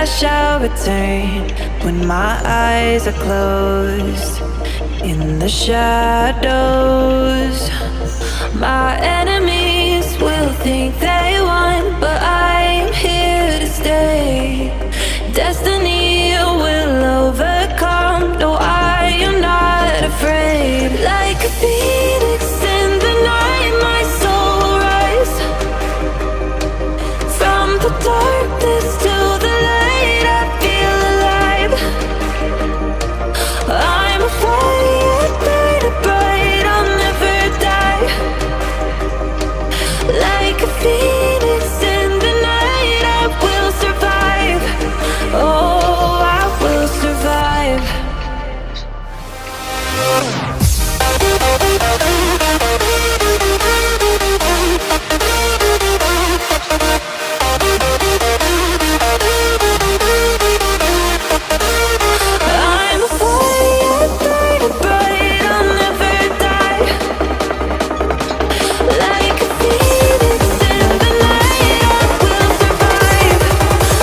I shall return when my eyes are closed. In the shadows, my enemies will think they won, but I'm here to stay. Destiny will overcome. No, I am not afraid. Like a phoenix in the night, my soul will rise. From the darkness to the light, I feel alive. I'm a fire, burning bright, I'll never die. Like a phoenix in the night, I will survive. Oh, I will survive. I'm a fire, burning bright, I'll never die. Like a phoenix in the night, I will survive.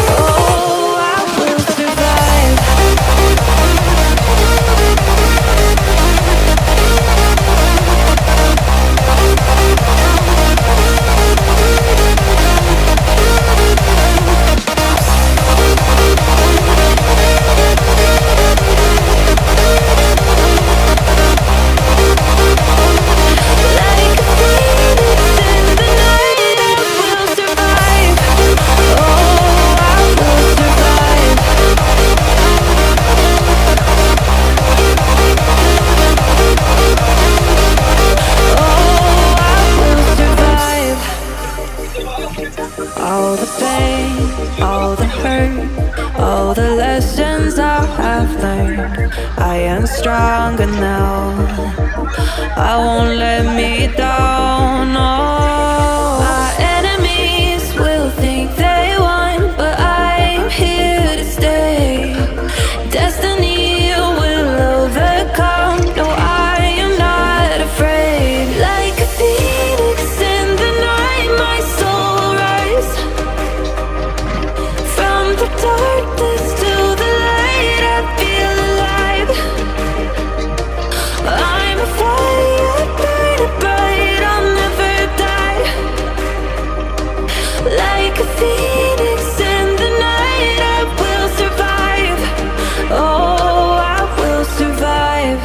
Oh, I will survive. Like a phoenix in the night, I will survive. Oh, I will survive. Oh, I will survive. All the pain, all the hurt, all the lessons I have learned, I am stronger now. I won't let me down. No, my enemies will think they won, but I'm here to stay. Destiny will overcome. No, I am not afraid. Like a phoenix in the night, my soul will rise. From the darkness to the light, I feel alive. I'm a fire, burning bright, I'll never die. Like a phoenix in the night, I will survive. Oh, I will survive.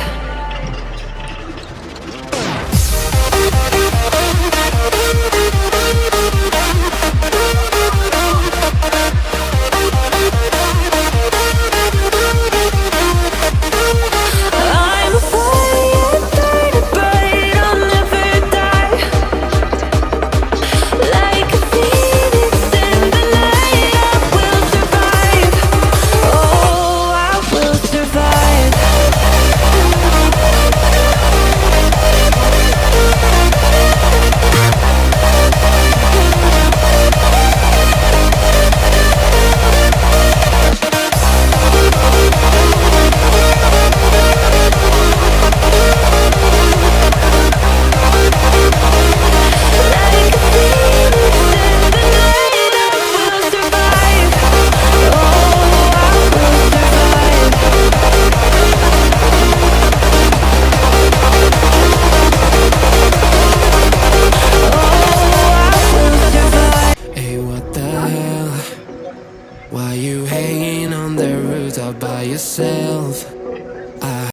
I'm a fire, burning bright, I'll never die. Like a phoenix in the night, I will survive. Oh, I will survive. Like a phoenix in the night, I will survive. Oh, I will survive. Oh, I will survive. Hey, what the hell? Why you hanging on the roof all by yourself?